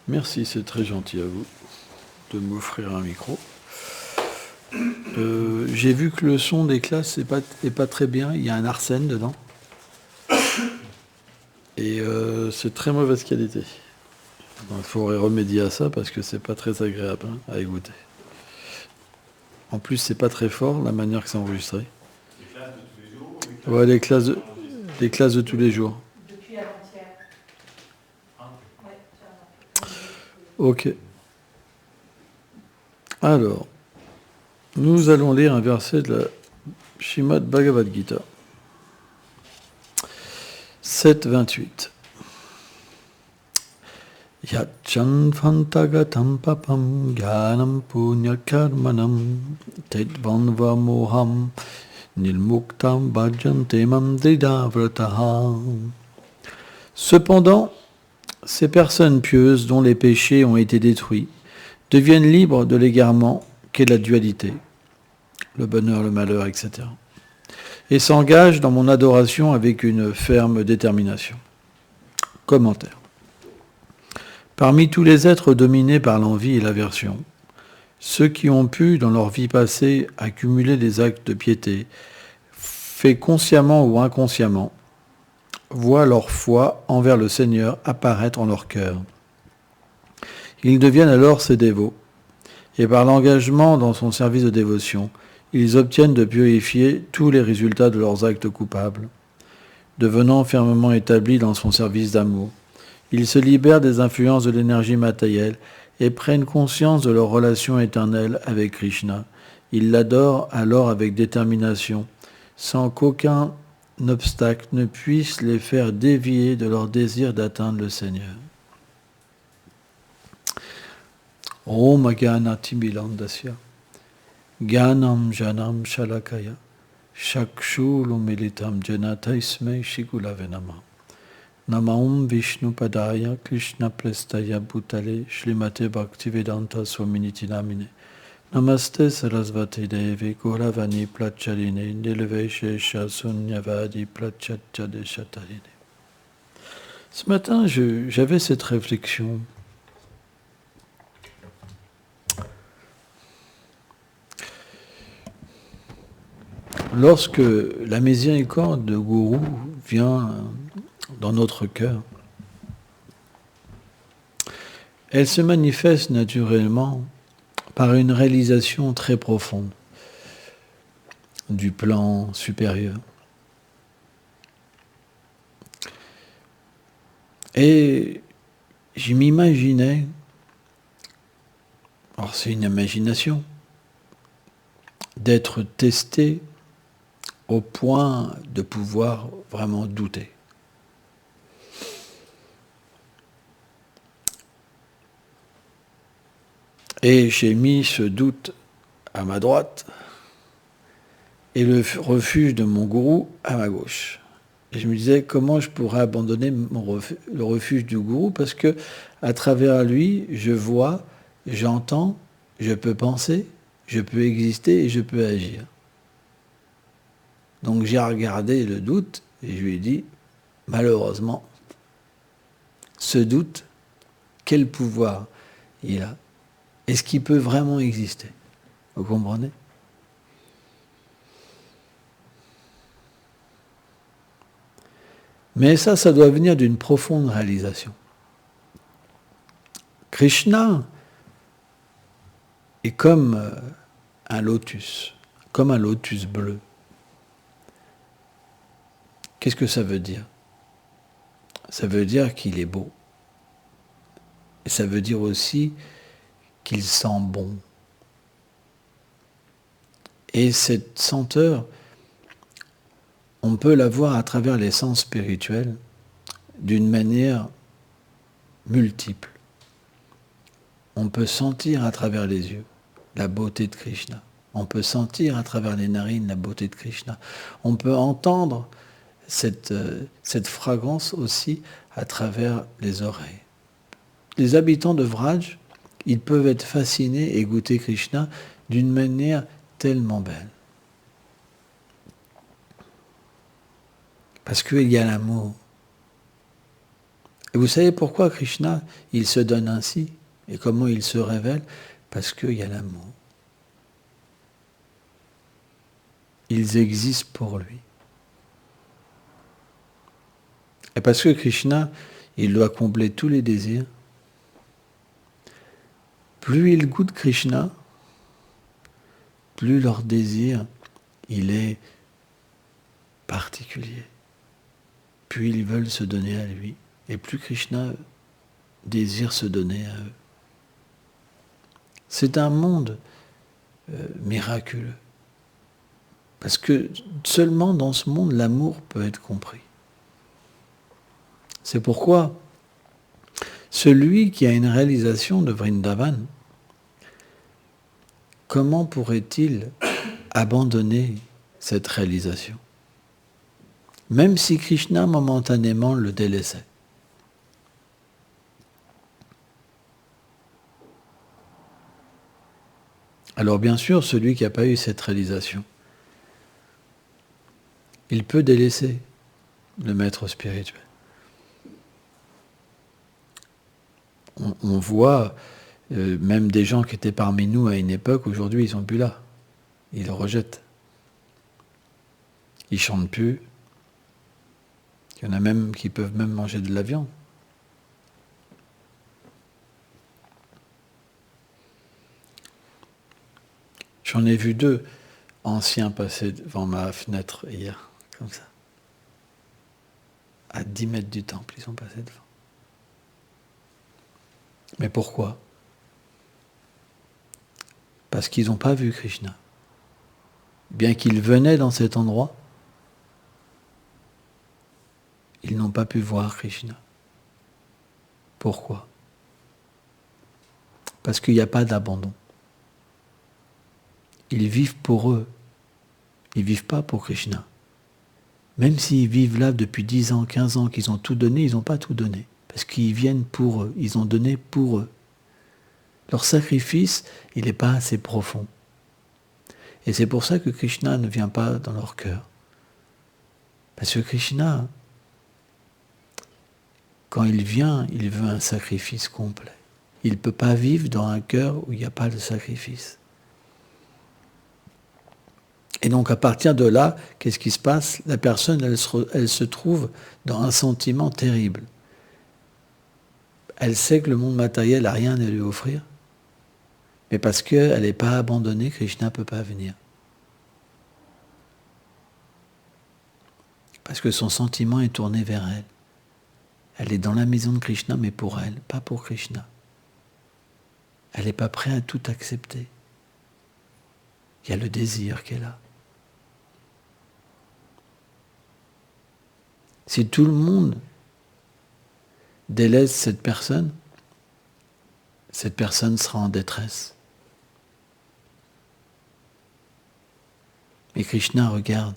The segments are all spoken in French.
Merci, c'est très gentil à vous de m'offrir un micro. J'ai vu que le son des classes est pas très bien. Il y a un arsène dedans. Et c'est très mauvaise qualité. Il faudrait remédier à ça parce que c'est pas très agréable à écouter. En plus, c'est pas très fort la manière que c'est enregistré. Les classes de tous les jours ou les classes Ouais, les enregistrées classes de tous les jours. Depuis avant-hier. Ah. Ouais, Ok. Alors, nous allons lire un verset de la Srimad Bhagavad Gita. 7.28. Yachan fantagatam papam gyanam punya karmanam tedvanva moham nilmuktam bhajantemam dridavrataha. Cependant, ces personnes pieuses dont les péchés ont été détruits deviennent libres de l'égarement qu'est la dualité, le bonheur, le malheur, etc. et s'engagent dans mon adoration avec une ferme détermination. Commentaire. Parmi tous les êtres dominés par l'envie et l'aversion, ceux qui ont pu, dans leur vie passée, accumuler des actes de piété, faits consciemment ou inconsciemment, voient leur foi envers le Seigneur apparaître en leur cœur. Ils deviennent alors ses dévots, et par l'engagement dans son service de dévotion, ils obtiennent de purifier tous les résultats de leurs actes coupables. Devenant fermement établis dans son service d'amour, ils se libèrent des influences de l'énergie matérielle et prennent conscience de leur relation éternelle avec Krishna. Ils l'adorent alors avec détermination, sans qu'aucun obstacle ne puisse les faire dévier de leur désir d'atteindre le Seigneur. Om Gyanati Bilandasya Gyanam Janam Shalakaya Shakshulu Militam Janataisme Shigulave Namah. Namaum Vishnu Padaya Krishna Prestaya Bhutale Shrimate Bhaktivedanta Swaminiti Namine Namaste Sarasvati Devi Gauravani Plachaline Nilveshesha Sunyavadi Plachachade Shatarine. Ce matin, j'avais cette réflexion. Lorsque la miséricorde de Gourou vient dans notre cœur, elle se manifeste naturellement par une réalisation très profonde du plan supérieur. Et je m'imaginais, alors c'est une imagination, d'être testé au point de pouvoir vraiment douter. Et j'ai mis ce doute à ma droite et le refuge de mon gourou à ma gauche. Et je me disais comment je pourrais abandonner le refuge du gourou parce que à travers lui, je vois, j'entends, je peux penser, je peux exister et je peux agir. Donc j'ai regardé le doute et je lui ai dit, malheureusement, ce doute, quel pouvoir il a? Est-ce qu'il peut vraiment exister? Vous comprenez? Mais ça doit venir d'une profonde réalisation. Krishna est comme un lotus bleu. Qu'est-ce que ça veut dire? Ça veut dire qu'il est beau. Et ça veut dire aussi qu'il sent bon. Et cette senteur, on peut la voir à travers les sens spirituels d'une manière multiple. On peut sentir à travers les yeux la beauté de Krishna. On peut sentir à travers les narines la beauté de Krishna. On peut entendre cette fragrance aussi à travers les oreilles. Les habitants de Vraj, ils peuvent être fascinés et goûter Krishna d'une manière tellement belle. Parce qu'il y a l'amour. Et vous savez pourquoi Krishna, il se donne ainsi? Et comment il se révèle? Parce qu'il y a l'amour. Ils existent pour lui. Et parce que Krishna, il doit combler tous les désirs, plus ils goûtent Krishna, plus leur désir, il est particulier. Plus ils veulent se donner à lui. Et plus Krishna désire se donner à eux. C'est un monde miraculeux. Parce que seulement dans ce monde, l'amour peut être compris. C'est pourquoi celui qui a une réalisation de Vrindavan, comment pourrait-il abandonner cette réalisation? Même si Krishna momentanément le délaissait. Alors bien sûr, celui qui n'a pas eu cette réalisation, il peut délaisser le maître spirituel. On voit même des gens qui étaient parmi nous à une époque, aujourd'hui ils ne sont plus là. Ils le rejettent. Ils ne chantent plus. Il y en a même qui peuvent même manger de la viande. J'en ai vu 2 anciens passer devant ma fenêtre hier, comme ça. À 10 mètres du temple, ils sont passés devant. Mais pourquoi? Parce qu'ils n'ont pas vu Krishna. Bien qu'ils venaient dans cet endroit, ils n'ont pas pu voir Krishna. Pourquoi? Parce qu'il n'y a pas d'abandon. Ils vivent pour eux. Ils ne vivent pas pour Krishna. Même s'ils vivent là depuis 10 ans, 15 ans, qu'ils ont tout donné, ils n'ont pas tout donné. Parce qu'ils viennent pour eux. Ils ont donné pour eux. Leur sacrifice, il n'est pas assez profond. Et c'est pour ça que Krishna ne vient pas dans leur cœur. Parce que Krishna, quand il vient, il veut un sacrifice complet. Il ne peut pas vivre dans un cœur où il n'y a pas de sacrifice. Et donc à partir de là, qu'est-ce qui se passe? La personne, elle se trouve dans un sentiment terrible. Elle sait que le monde matériel n'a rien à lui offrir, mais parce qu'elle n'est pas abandonnée, Krishna ne peut pas venir. Parce que son sentiment est tourné vers elle. Elle est dans la maison de Krishna, mais pour elle, pas pour Krishna. Elle n'est pas prête à tout accepter. Il y a le désir qui est là. Si tout le monde délaisse cette personne sera en détresse. Mais Krishna regarde.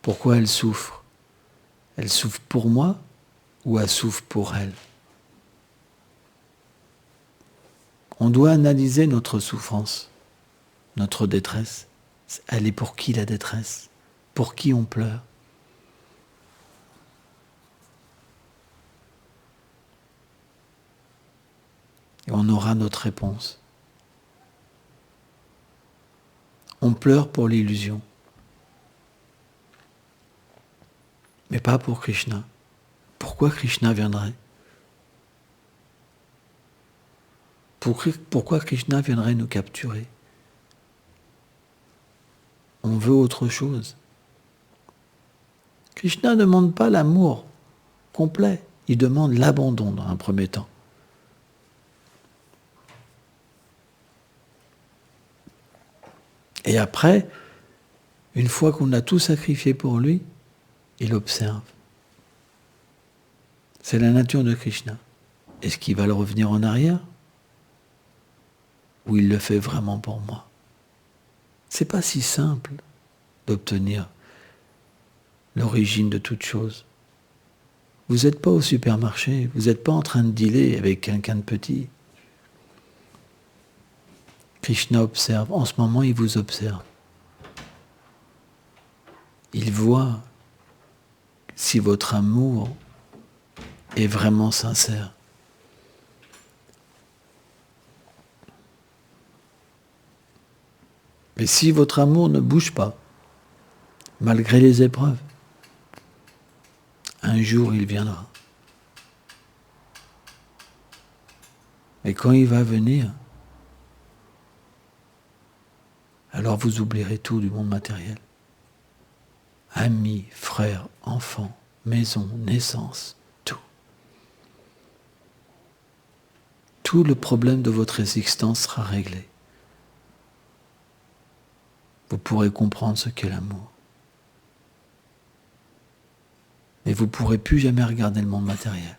Pourquoi elle souffre? Elle souffre pour moi ou elle souffre pour elle? On doit analyser notre souffrance, notre détresse. Elle est pour qui la détresse? Pour qui on pleure? Et on aura notre réponse. On pleure pour l'illusion, mais pas pour Krishna. Pourquoi Krishna viendrait? Pourquoi Krishna viendrait nous capturer? On veut autre chose. Krishna ne demande pas l'amour complet, il demande l'abandon dans un premier temps. Et après, une fois qu'on a tout sacrifié pour lui, il observe. C'est la nature de Krishna. Est-ce qu'il va le revenir en arrière? Ou il le fait vraiment pour moi? C'est pas si simple d'obtenir l'origine de toute chose. Vous n'êtes pas au supermarché, vous n'êtes pas en train de dealer avec quelqu'un de petit. Krishna observe, en ce moment il vous observe. Il voit si votre amour est vraiment sincère. Mais si votre amour ne bouge pas, malgré les épreuves, un jour il viendra. Et quand il va venir, alors vous oublierez tout du monde matériel. Amis, frères, enfants, maison, naissance, tout. Tout le problème de votre existence sera réglé. Vous pourrez comprendre ce qu'est l'amour. Et vous ne pourrez plus jamais regarder le monde matériel.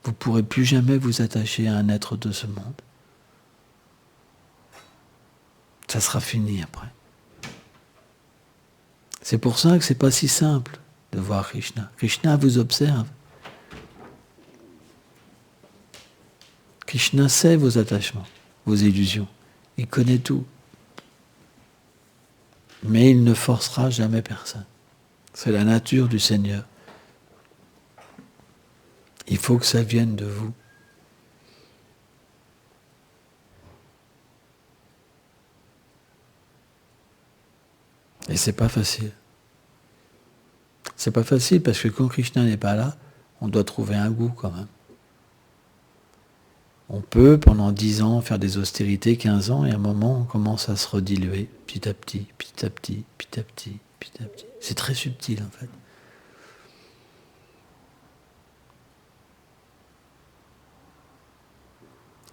Vous ne pourrez plus jamais vous attacher à un être de ce monde. Ça sera fini après. C'est pour ça que ce n'est pas si simple de voir Krishna. Krishna vous observe. Krishna sait vos attachements, vos illusions. Il connaît tout. Mais il ne forcera jamais personne. C'est la nature du Seigneur. Il faut que ça vienne de vous. Et c'est pas facile. C'est pas facile parce que quand Krishna n'est pas là, on doit trouver un goût quand même. On peut pendant 10 ans faire des austérités, 15 ans, et à un moment on commence à se rediluer petit à petit, petit à petit, petit à petit, petit à petit. C'est très subtil en fait.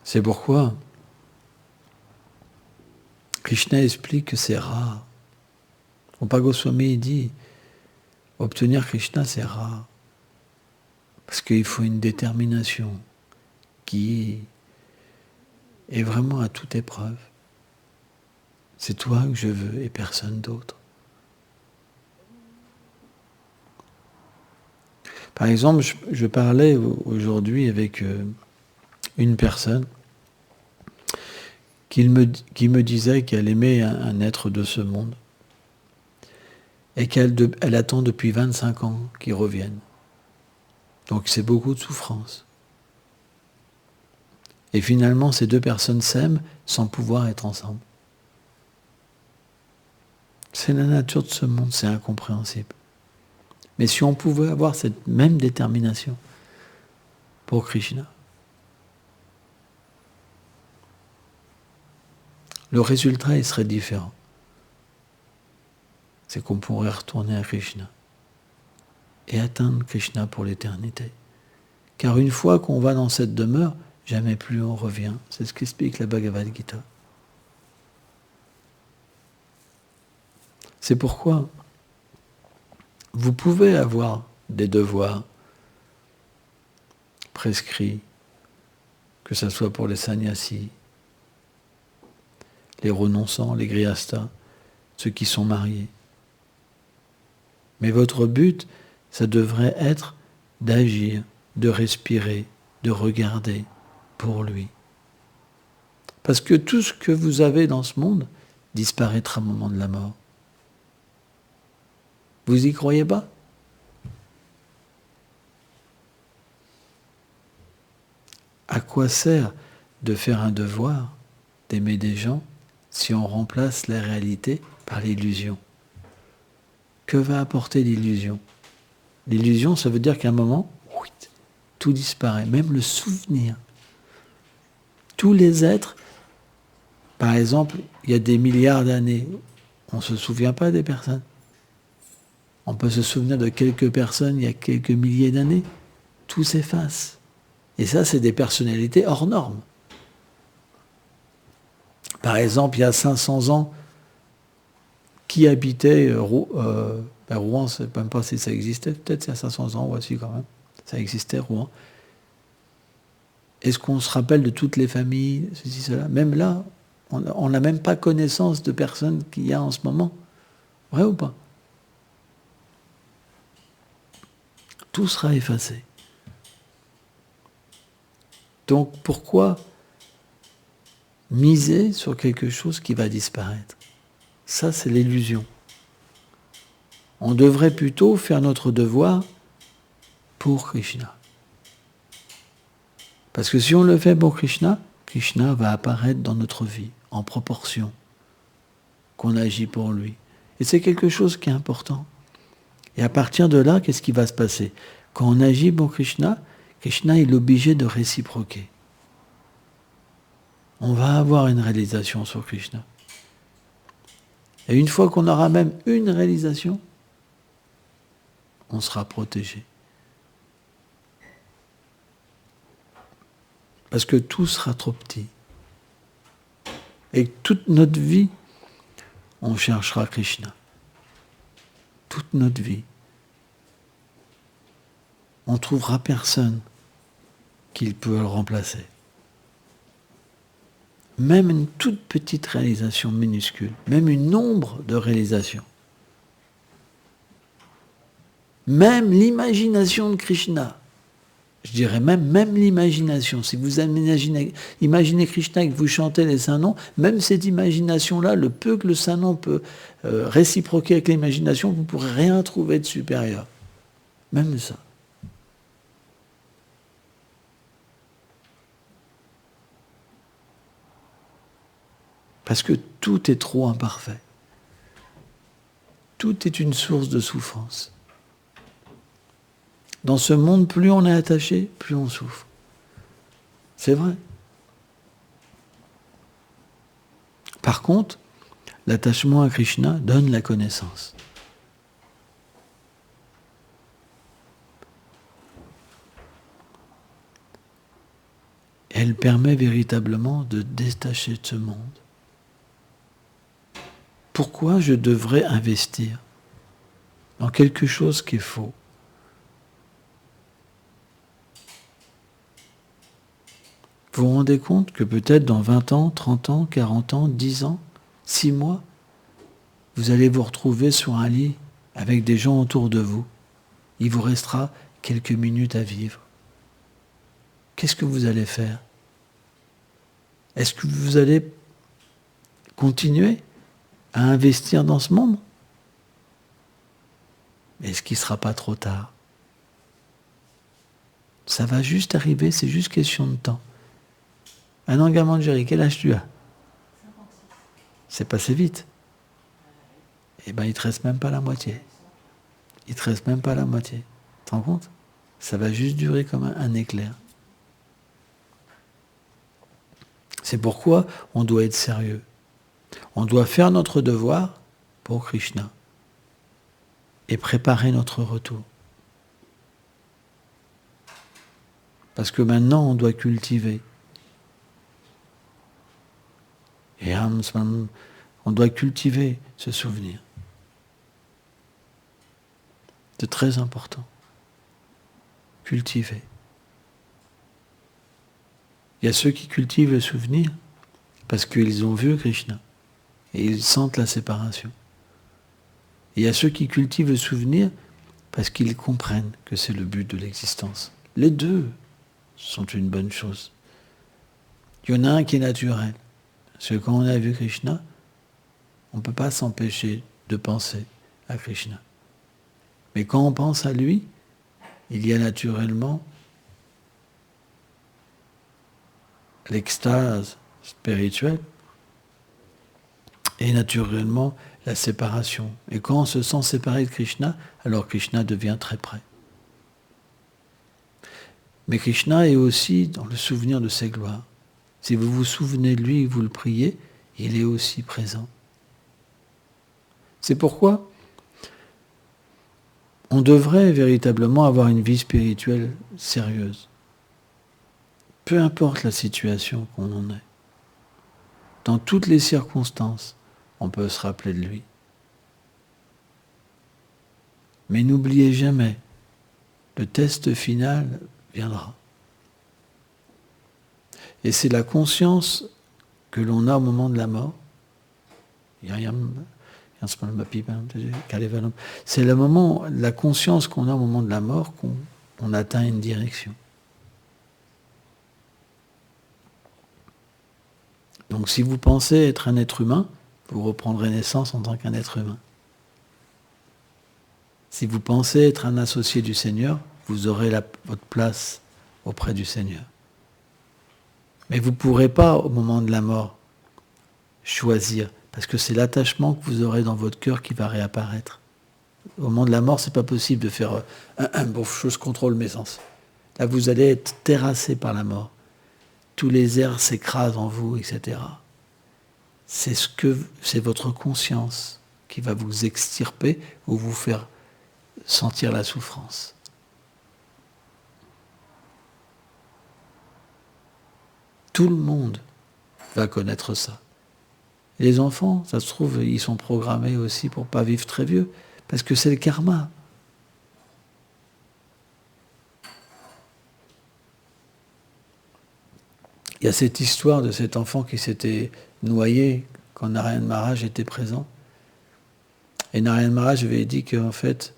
C'est pourquoi Krishna explique que c'est rare. Rupa Goswami dit, obtenir Krishna c'est rare. Parce qu'il faut une détermination qui est vraiment à toute épreuve. C'est toi que je veux et personne d'autre. Par exemple, je parlais aujourd'hui avec une personne qui me disait qu'elle aimait un être de ce monde et qu'elle attend depuis 25 ans qu'il revienne. Donc c'est beaucoup de souffrance. Et finalement, ces deux personnes s'aiment sans pouvoir être ensemble. C'est la nature de ce monde, c'est incompréhensible. Mais si on pouvait avoir cette même détermination pour Krishna, le résultat il serait différent. C'est qu'on pourrait retourner à Krishna et atteindre Krishna pour l'éternité. Car une fois qu'on va dans cette demeure, jamais plus on revient. C'est ce qu'explique la Bhagavad Gita. C'est pourquoi vous pouvez avoir des devoirs prescrits, que ce soit pour les sannyasis, les renonçants, les grihastas, ceux qui sont mariés. Mais votre but, ça devrait être d'agir, de respirer, de regarder pour lui. Parce que tout ce que vous avez dans ce monde disparaîtra au moment de la mort. Vous y croyez pas? À quoi sert de faire un devoir, d'aimer des gens, si on remplace la réalité par l'illusion? Que va apporter l'illusion? L'illusion, ça veut dire qu'à un moment, tout disparaît, même le souvenir. Tous les êtres, par exemple, il y a des milliards d'années, on ne se souvient pas des personnes. On peut se souvenir de quelques personnes il y a quelques milliers d'années. Tout s'efface. Et ça, c'est des personnalités hors normes. Par exemple, il y a 500 ans, qui habitait Rouen, je ne sais même pas si ça existait, peut-être il y a 500 ans, voici quand même, ça existait, Rouen. Est-ce qu'on se rappelle de toutes les familles, ceci, cela? Même là, on n'a même pas connaissance de personnes qu'il y a en ce moment. Vrai ou pas? Tout sera effacé. Donc pourquoi miser sur quelque chose qui va disparaître? Ça, c'est l'illusion. On devrait plutôt faire notre devoir pour Krishna. Parce que si on le fait pour Krishna, Krishna va apparaître dans notre vie en proportion qu'on agit pour lui. Et c'est quelque chose qui est important. Et à partir de là, qu'est-ce qui va se passer? Quand on agit pour Krishna, Krishna est obligé de réciproquer. On va avoir une réalisation sur Krishna. Et une fois qu'on aura même une réalisation, on sera protégé. Parce que tout sera trop petit. Et toute notre vie, on cherchera Krishna. Toute notre vie. On ne trouvera personne qui peut le remplacer. Même une toute petite réalisation minuscule, même une ombre de réalisation. Même l'imagination de Krishna, je dirais même l'imagination. Si vous imaginez Krishna et que vous chantez les saints noms, même cette imagination-là, le peu que le saint nom peut réciproquer avec l'imagination, vous ne pourrez rien trouver de supérieur. Même ça. Parce que tout est trop imparfait. Tout est une source de souffrance. Dans ce monde, plus on est attaché, plus on souffre. C'est vrai. Par contre, l'attachement à Krishna donne la connaissance. Elle permet véritablement de détacher de ce monde. Pourquoi je devrais investir dans quelque chose qui est faux? Vous vous rendez compte que peut-être dans 20 ans, 30 ans, 40 ans, 10 ans, 6 mois, vous allez vous retrouver sur un lit avec des gens autour de vous. Il vous restera quelques minutes à vivre. Qu'est-ce que vous allez faire? Est-ce que vous allez continuer à investir dans ce monde? Est-ce qu'il ne sera pas trop tard? Ça va juste arriver, c'est juste question de temps. Ananga Manjari, quel âge tu as? 56. C'est passé vite. Eh bien, il ne te reste même pas la moitié. Il ne te reste même pas la moitié. Tu te rends compte? Ça va juste durer comme un éclair. C'est pourquoi on doit être sérieux. On doit faire notre devoir pour Krishna et préparer notre retour. Parce que maintenant, on doit cultiver. Et on doit cultiver ce souvenir. C'est très important. Cultiver. Il y a ceux qui cultivent le souvenir parce qu'ils ont vu Krishna et ils sentent la séparation. Et il y a ceux qui cultivent le souvenir parce qu'ils comprennent que c'est le but de l'existence. Les deux sont une bonne chose. Il y en a un qui est naturel. Parce que quand on a vu Krishna, on ne peut pas s'empêcher de penser à Krishna. Mais quand on pense à lui, il y a naturellement l'extase spirituelle et naturellement la séparation. Et quand on se sent séparé de Krishna, alors Krishna devient très près. Mais Krishna est aussi dans le souvenir de ses gloires. Si vous vous souvenez de lui et vous le priez, il est aussi présent. C'est pourquoi on devrait véritablement avoir une vie spirituelle sérieuse. Peu importe la situation qu'on en est. Dans toutes les circonstances, on peut se rappeler de lui. Mais n'oubliez jamais, le test final viendra. Et c'est la conscience que l'on a au moment de la mort. C'est le moment, la conscience qu'on a au moment de la mort qu'on atteint une direction. Donc si vous pensez être un être humain, vous reprendrez naissance en tant qu'un être humain. Si vous pensez être un associé du Seigneur, vous aurez votre place auprès du Seigneur. Mais vous ne pourrez pas, au moment de la mort, choisir, parce que c'est l'attachement que vous aurez dans votre cœur qui va réapparaître. Au moment de la mort, ce n'est pas possible de faire bon, je contrôle mes sens. Là, vous allez être terrassé par la mort. Tous les airs s'écrasent en vous, etc. C'est votre conscience qui va vous extirper ou vous faire sentir la souffrance. Tout le monde va connaître ça. Et les enfants, ça se trouve, ils sont programmés aussi pour ne pas vivre très vieux, parce que c'est le karma. Il y a cette histoire de cet enfant qui s'était noyé quand Narayana Maharaj était présent. Et Narayana Maharaj avait dit qu'en fait,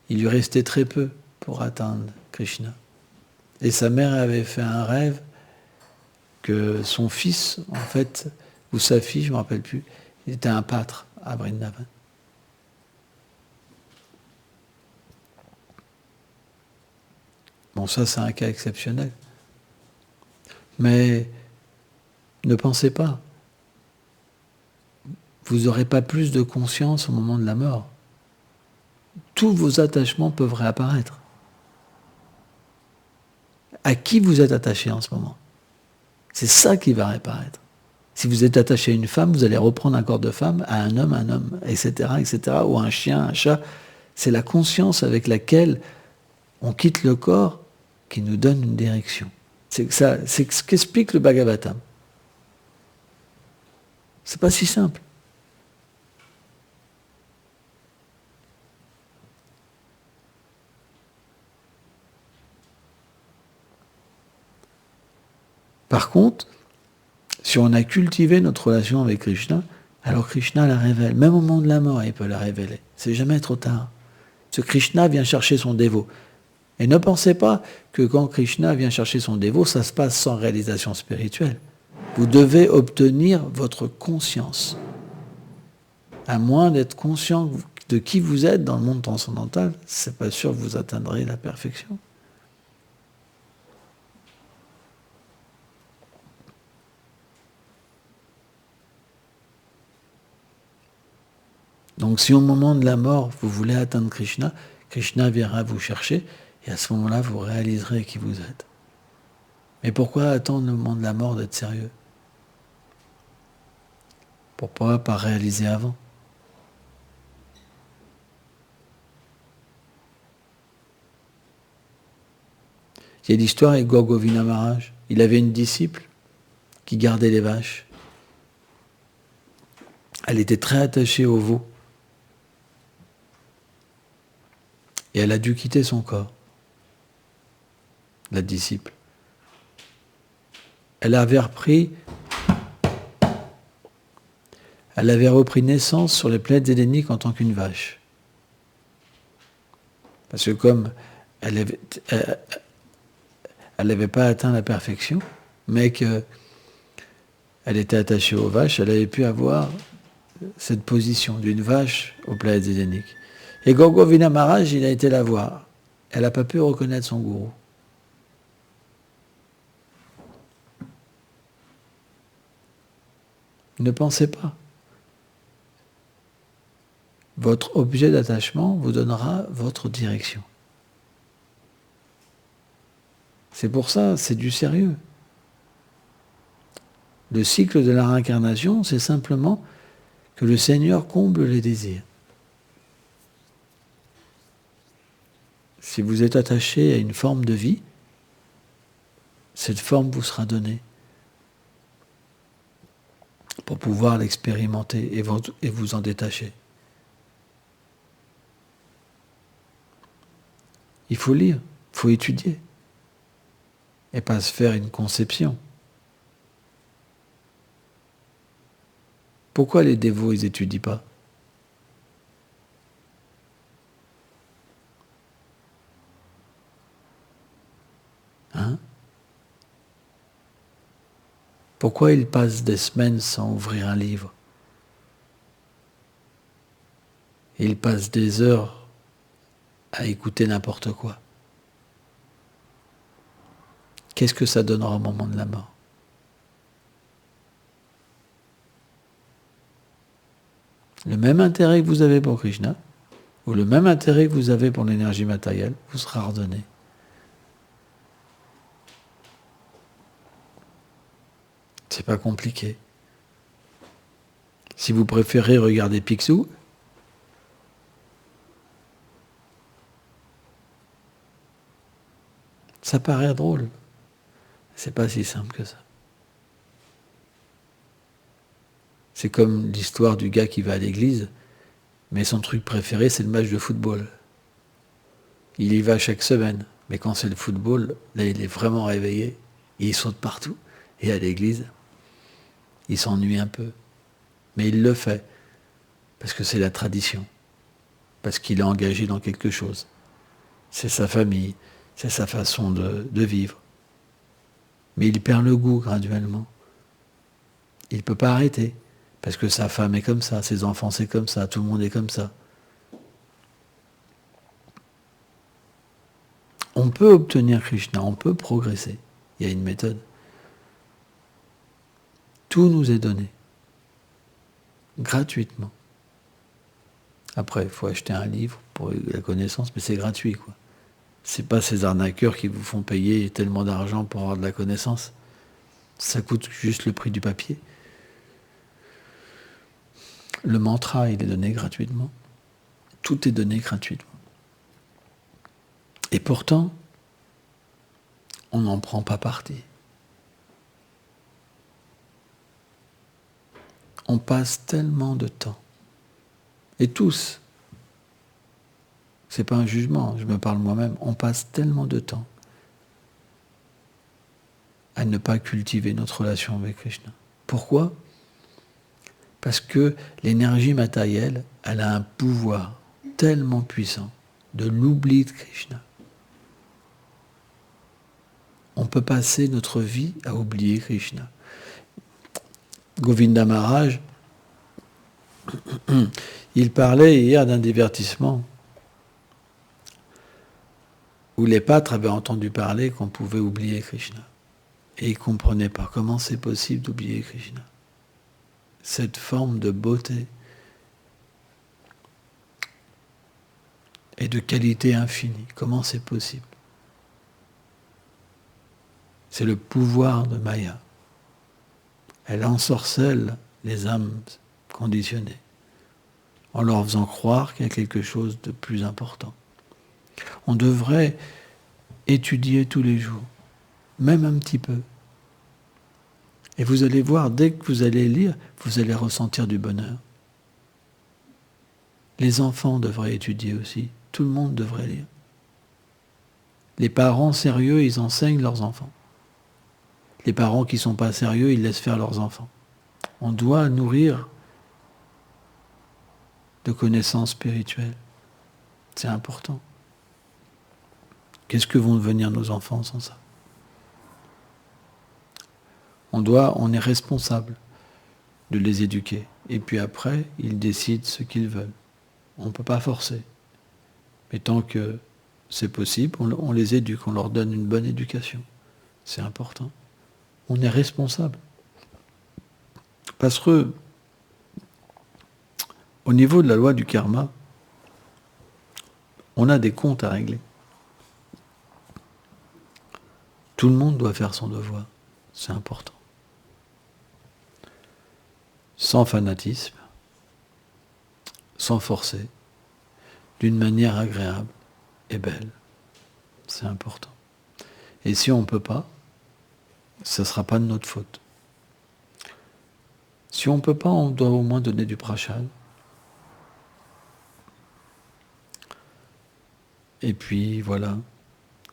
il lui restait très peu pour atteindre Krishna. Et sa mère avait fait un rêve que son fils, en fait, ou sa fille, je ne me rappelle plus, il était un pâtre à Vrindavan. Bon, ça, c'est un cas exceptionnel. Mais ne pensez pas. Vous n'aurez pas plus de conscience au moment de la mort. Tous vos attachements peuvent réapparaître. À qui vous êtes attaché en ce moment? C'est ça qui va réapparaître. Si vous êtes attaché à une femme, vous allez reprendre un corps de femme, à un homme, etc., etc., ou un chien, un chat. C'est la conscience avec laquelle on quitte le corps qui nous donne une direction. C'est ce qu'explique le Bhagavatam. C'est pas si simple. Par contre, si on a cultivé notre relation avec Krishna, alors Krishna la révèle. Même au moment de la mort, il peut la révéler. C'est jamais trop tard. Ce Krishna vient chercher son dévot. Et ne pensez pas que quand Krishna vient chercher son dévot, ça se passe sans réalisation spirituelle. Vous devez obtenir votre conscience. À moins d'être conscient de qui vous êtes dans le monde transcendantal, c'est pas sûr que vous atteindrez la perfection. Donc si au moment de la mort, vous voulez atteindre Krishna, Krishna viendra vous chercher, et à ce moment-là, vous réaliserez qui vous êtes. Mais pourquoi attendre le moment de la mort d'être sérieux? Pourquoi pas réaliser avant? Il y a l'histoire avec Gaur Govinda Maharaj. Il avait une disciple qui gardait les vaches. Elle était très attachée au veau. Et elle a dû quitter son corps, la disciple. Elle avait repris naissance sur les plaines édéniques en tant qu'une vache. Parce que comme elle n'avait pas atteint la perfection, mais qu'elle était attachée aux vaches, elle avait pu avoir cette position d'une vache aux plaines édéniques. Et Gaur Govinda Maharaj, il a été la voir. Elle n'a pas pu reconnaître son gourou. Ne pensez pas. Votre objet d'attachement vous donnera votre direction. C'est pour ça, c'est du sérieux. Le cycle de la réincarnation, c'est simplement que le Seigneur comble les désirs. Si vous êtes attaché à une forme de vie, cette forme vous sera donnée pour pouvoir l'expérimenter et vous en détacher. Il faut lire, il faut étudier, et pas se faire une conception. Pourquoi les dévots, ils n'étudient pas? Hein? Pourquoi ils passent des semaines sans ouvrir un livre? Et ils passent des heures à écouter n'importe quoi. qu'est-ce que ça donnera au moment de la mort? Le même intérêt que vous avez pour Krishna, ou le même intérêt que vous avez pour l'énergie matérielle, vous sera redonné. C'est pas compliqué. Si vous préférez regarder Picsou, ça paraît drôle. C'est pas si simple que ça. C'est comme l'histoire du gars qui va à l'église, mais son truc préféré, c'est le match de football. Il y va chaque semaine, mais quand c'est le football, là, il est vraiment réveillé, et il saute partout. Et à l'église, il s'ennuie un peu. Mais il le fait, parce que c'est la tradition, parce qu'il est engagé dans quelque chose. C'est sa famille, c'est sa façon de vivre. Mais il perd le goût graduellement. Il ne peut pas arrêter. Parce que sa femme est comme ça, ses enfants c'est comme ça, tout le monde est comme ça. On peut obtenir Krishna, on peut progresser. Il y a une méthode. Tout nous est donné. Gratuitement. Après, il faut acheter un livre pour la connaissance, mais c'est gratuit, quoi. C'est pas ces arnaqueurs qui vous font payer tellement d'argent pour avoir de la connaissance. Ça coûte juste le prix du papier. Le mantra, il est donné gratuitement. Tout est donné gratuitement. Et pourtant, on n'en prend pas parti. On passe tellement de temps. Et tous, c'est pas un jugement, je me parle moi-même, on passe tellement de temps à ne pas cultiver notre relation avec Krishna. Pourquoi ? Parce que l'énergie matérielle, elle a un pouvoir tellement puissant de l'oubli de Krishna. On peut passer notre vie à oublier Krishna. Govinda Maharaj, il parlait hier d'un divertissement où les pâtres avaient entendu parler qu'on pouvait oublier Krishna. Et ils ne comprenaient pas comment c'est possible d'oublier Krishna. Cette forme de beauté et de qualité infinie, comment c'est possible? C'est le pouvoir de Maya. Elle ensorcelle les âmes conditionnées en leur faisant croire qu'il y a quelque chose de plus important. On devrait étudier tous les jours, même un petit peu. Et vous allez voir, dès que vous allez lire, vous allez ressentir du bonheur. Les enfants devraient étudier aussi. Tout le monde devrait lire. Les parents sérieux, ils enseignent leurs enfants. Les parents qui ne sont pas sérieux, ils laissent faire leurs enfants. On doit nourrir de connaissances spirituelles. C'est important. Qu'est-ce que vont devenir nos enfants sans ça ? On est responsable de les éduquer. Et puis après, ils décident ce qu'ils veulent. On ne peut pas forcer. Mais tant que c'est possible, on les éduque, on leur donne une bonne éducation. C'est important. On est responsable. Parce que, au niveau de la loi du karma, on a des comptes à régler. Tout le monde doit faire son devoir. C'est important. Sans fanatisme, sans forcer, d'une manière agréable et belle. C'est important. Et si on ne peut pas, ce ne sera pas de notre faute. Si on ne peut pas, on doit au moins donner du prashad. Et puis voilà,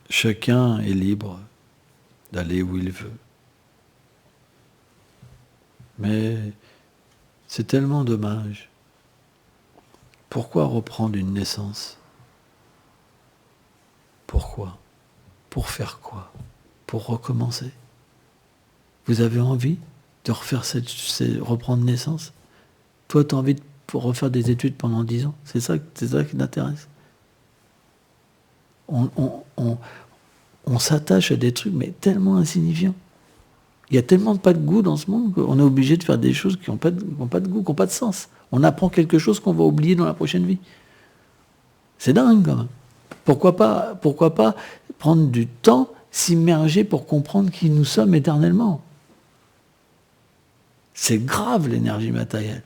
chacun est libre d'aller où il veut. Mais c'est tellement dommage. Pourquoi reprendre une naissance ? Pourquoi ? Pour faire quoi ? Pour recommencer ? Vous avez envie de reprendre naissance ? Toi, tu as envie de refaire des études pendant 10 ans ? C'est ça qui t'intéresse ? On on s'attache à des trucs, mais tellement insignifiants. Il y a tellement pas de goût dans ce monde qu'on est obligé de faire des choses qui n'ont pas de goût, qui n'ont pas de sens. On apprend quelque chose qu'on va oublier dans la prochaine vie. C'est dingue, quand même. Pourquoi pas prendre du temps, s'immerger pour comprendre qui nous sommes éternellement? C'est grave, l'énergie matérielle.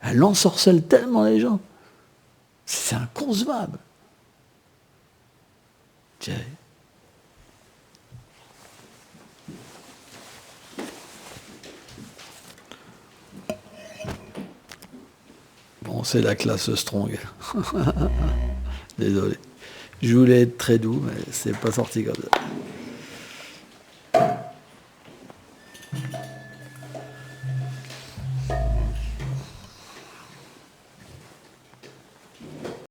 Elle ensorcelle tellement les gens. C'est inconcevable. Tiens. Bon, c'est la classe strong. Désolé. Je voulais être très doux, mais c'est pas sorti comme ça.